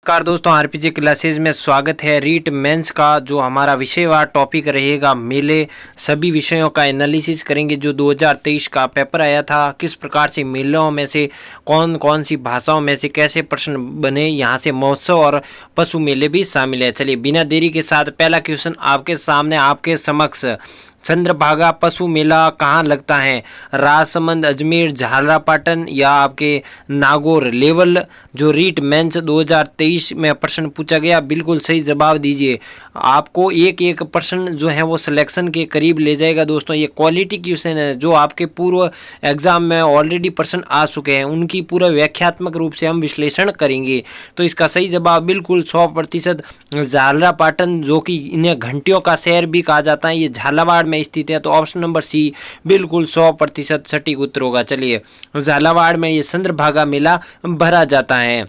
नमस्कार दोस्तों, RPG classes में स्वागत है। रीट मेंस का जो हमारा विषयवार टॉपिक रहेगा, मेले सभी विषयों का एनालिसिस करेंगे। जो 2023 का पेपर आया था, किस प्रकार से मेलों में से कौन कौन सी भाषाओं में से कैसे प्रश्न बने, यहाँ से महोत्सव और पशु मेले भी शामिल है। चलिए बिना देरी के साथ पहला क्वेश्चन आपके सामने, आपके समक्ष। चंद्रभागा पशु मेला कहाँ लगता है? राजसमंद, अजमेर, झालरापाटन या आपके नागौर। लेवल जो रीट मेंस 2023 में प्रश्न पूछा गया, बिल्कुल सही जवाब दीजिए। आपको एक एक प्रश्न जो है वो सिलेक्शन के करीब ले जाएगा। दोस्तों ये क्वालिटी क्वेश्चन है जो आपके पूर्व एग्जाम में ऑलरेडी प्रश्न आ चुके हैं, उनकी पूरा व्याख्यात्मक रूप से हम विश्लेषण करेंगे। तो इसका सही जवाब बिल्कुल 100% झालरापाटन, जो कि इन्हें घंटियों का शहर भी कहा जाता है, ये झालावाड़ में स्थित है। तो ऑप्शन नंबर सी बिल्कुल 100% सटीक उत्तर होगा। चलिए झालावाड़ में ये चंद्रभागा मेला भरा जाता है।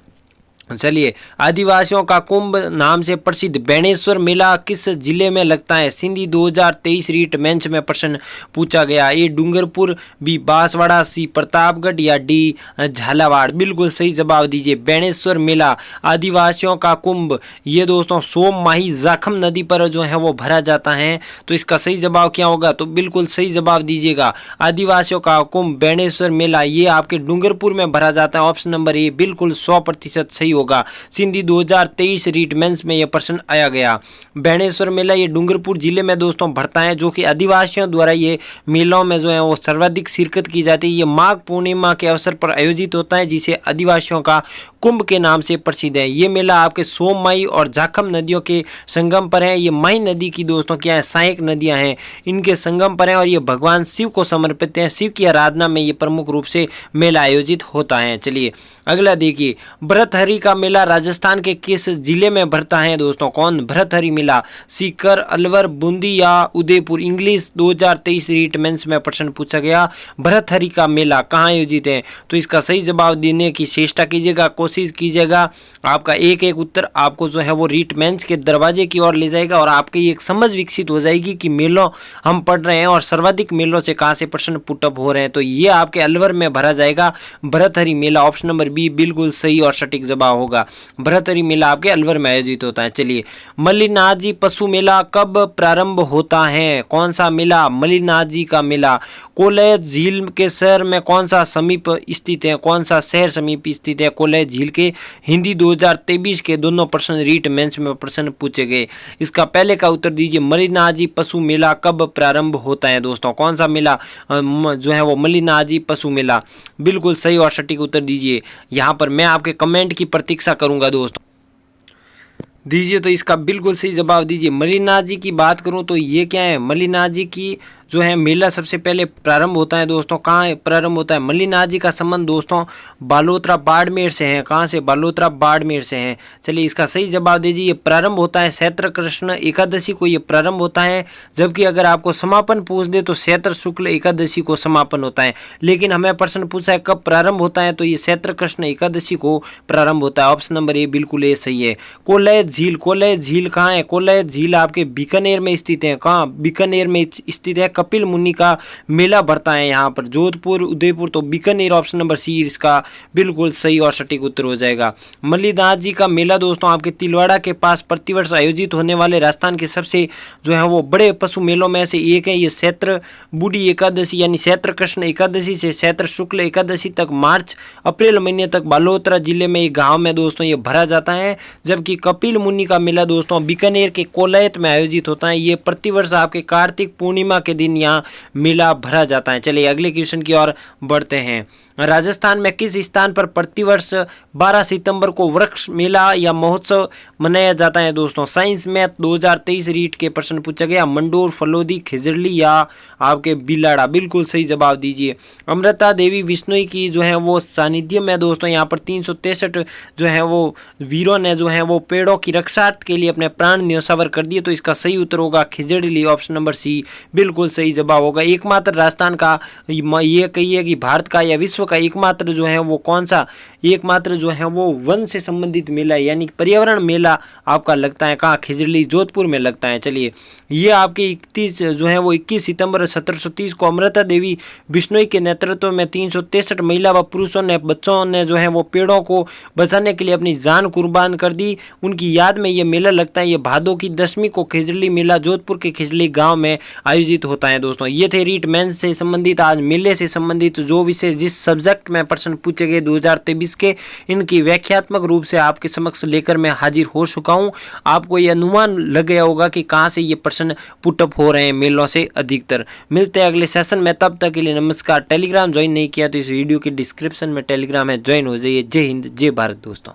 चलिए, आदिवासियों का कुंभ नाम से प्रसिद्ध बेणेश्वर मेला किस जिले में लगता है? सिंधी 2023 रीट मेंस में प्रश्न पूछा गया। ए डूंगरपुर, बी बांसवाड़ा, सी प्रतापगढ़ या डी झालावाड़। बिल्कुल सही जवाब दीजिए। बेणेश्वर मेला आदिवासियों का कुंभ ये दोस्तों सोम माही जाखम नदी पर जो है वो भरा जाता है। तो इसका सही जवाब क्या होगा? तो बिल्कुल सही जवाब दीजिएगा। आदिवासियों का कुंभ बेणेश्वर मेला ये आपके डूंगरपुर में भरा जाता है। ऑप्शन नंबर ए बिल्कुल 100% सही होगा। सिंधी 2023 रीट मेंस में यह प्रश्न आया गया। बेणेश्वर मेला ये डूंगरपुर जिले में दोस्तों भरता है, जो कि आदिवासियों द्वारा ये मेलों में जो है वो सर्वाधिक शिरकत की जाती है। ये माघ पूर्णिमा के अवसर पर आयोजित होता है, जिसे आदिवासियों का कुंभ के नाम से प्रसिद्ध है। ये मेला आपके सोम माई और जाखम नदियों के संगम पर है। ये माई नदी की दोस्तों क्या है, सहायक नदियां हैं, इनके संगम पर है और ये भगवान शिव को समर्पित है। शिव की आराधना में ये प्रमुख रूप से मेला आयोजित होता है। चलिए अगला देखिए, भरथरी का मेला राजस्थान के किस जिले में भरता है? दोस्तों कौन भरथरी मेला? सीकर, अलवर, बूंदी या उदयपुर। इंग्लिश 2023 रीट मेंस में प्रश्न पूछा गया। भरथरी का मेला कहाँ आयोजित है? तो इसका सही जवाब देने की चेष्टा कीजिएगा, कोशिश कीजिएगा। आपका एक एक उत्तर आपको जो है वो रीट मेंस के दरवाजे की ओर ले जाएगा और आपकी एक समझ विकसित हो जाएगी कि मेलों हम पढ़ रहे हैं और सर्वाधिक मेलों से कहाँ से प्रश्न पुटअप हो रहे हैं। तो ये आपके अलवर में भरा जाएगा भरथरी मेला। ऑप्शन नंबर बी बिल्कुल सही और सटीक जवाब होगा। भरथरी मेला आपके अलवर में आयोजित होता है। चलिए, मल्लिनाथजी पशु मेला कब प्रारंभ होता है? कौन सा मेला? मल्लिनाथजी का मेला कोल्लय झील के शहर में कौन सा समीप स्थित है? कौन सा शहर समीप स्थित है कोल्लय झील के? हिंदी 2023 के दोनों प्रश्न रीट मेंस में प्रश्न पूछे गए। इसका पहले का उत्तर दीजिए। मल्लिनाथजी पशु मेला कब प्रारंभ होता है? दोस्तों कौन सा मेला जो है वो मल्लिनाथजी पशु मेला। बिल्कुल सही और सटीक उत्तर दीजिए। यहाँ पर मैं आपके कमेंट की प्रतीक्षा करूंगा दोस्तों, दीजिए। तो इसका बिल्कुल सही जवाब दीजिए। मल्लिनाथ जी की बात करूं तो ये क्या है, मल्लिनाथ जी की जो है मेला सबसे पहले प्रारंभ होता है दोस्तों। कहाँ प्रारंभ होता है? मल्लिनाथ जी का संबंध दोस्तों बालोतरा बाड़मेर से है। कहाँ से? बालोतरा बाड़मेर से है। चलिए इसका सही जवाब दीजिए। ये प्रारंभ होता है चैत्र कृष्ण एकादशी को ये प्रारंभ होता है, जबकि अगर आपको समापन पूछ दे तो चैत्र शुक्ल एकादशी को समापन होता है। लेकिन हमें प्रश्न पूछा है कब प्रारंभ होता है, तो ये चैत्र कृष्ण एकादशी को प्रारंभ होता है। ऑप्शन नंबर ए बिल्कुल ए सही है। कोल्लय झील, कोल्लय झील कहाँ है? कोल्लय झील आपके बीकानेर में स्थित है। कहाँ? बीकानेर में स्थित है। कपिल मुनि का मेला भरता है यहाँ पर। जोधपुर, उदयपुर, तो बीकानेर। ऑप्शन नंबर सी इसका बिल्कुल सही और सटीक उत्तर हो जाएगा। मल्लिनाथ जी का मेला दोस्तों आपके तिलवाड़ा के पास प्रतिवर्ष आयोजित होने वाले राजस्थान के सबसे जो है वो बड़े पशु मेलों में से एक है। ये चैत्र बूढ़ी एकादशी यानी चैत्र कृष्ण एकादशी से चैत्र शुक्ल एकादशी तक मार्च अप्रैल महीने तक बालोतरा जिले में एक गाँव में दोस्तों ये भरा जाता है। जबकि कपिल मुनि का मेला दोस्तों बीकानेर के कोलायत में आयोजित होता है। ये प्रतिवर्ष आपके कार्तिक पूर्णिमा के दिन यहाँ मेला भरा जाता है। चलिए अगले क्वेश्चन की ओर बढ़ते हैं। राजस्थान में किस स्थान पर प्रतिवर्ष 12 सितंबर को वृक्ष मेला या महोत्सव मनाया जाता है? दोस्तों साइंस मैथ 2023 रीट के प्रश्न पूछा गया। मंडोर, फलोदी, खिजड़ली या आपके बिलाड़ा। बिल्कुल सही जवाब दीजिए। अमृता देवी विश्नोई की जो है वो सानिध्य में दोस्तों यहाँ पर 363 जो है वो वीरों ने जो है वो पेड़ों की रक्षा के लिए अपने प्राण न्योछावर कर दिए। तो इसका सही उत्तर होगा खिजड़ली। ऑप्शन नंबर सी बिल्कुल सही जवाब होगा। एकमात्र राजस्थान का ये कहिए कि भारत का या विश्व का एकमात्र जो है वो कौन सा एकमात्र जो है वो वन से संबंधित मेला यानी कि पर्यावरण मेला आपका लगता है कहाँ, खिजड़ी जोधपुर में लगता है। चलिए ये आपके 31 जो है वो 21 सितंबर 1730 को अमृता देवी बिश्नोई के नेतृत्व में 363 महिला व पुरुषों ने, बच्चों ने जो है वो पेड़ों को बचाने के लिए अपनी जान कुर्बान कर दी। उनकी याद में ये मेला लगता है। ये भादों की 10वीं को खिजड़ी मेला जोधपुर के खिजड़ी गांव में आयोजित होता है। दोस्तों ये थे रीट मेंस से संबंधित, आज मेले से संबंधित जो विषय जिस सब्जेक्ट में प्रश्न पूछे गए 2023 के, इनकी व्याख्यात्मक रूप से आपके समक्ष लेकर मैं हाजिर हो चुका हूं। आपको ये अनुमान लग गया होगा कि कहां से ये प्रश्न पुटअप हो रहे हैं मेलों से अधिकतर। मिलते हैं अगले सेशन में, तब तक के लिए नमस्कार। टेलीग्राम ज्वाइन नहीं किया तो इस वीडियो के डिस्क्रिप्शन में टेलीग्राम है, ज्वाइन हो जाइए। जय हिंद, जय भारत दोस्तों।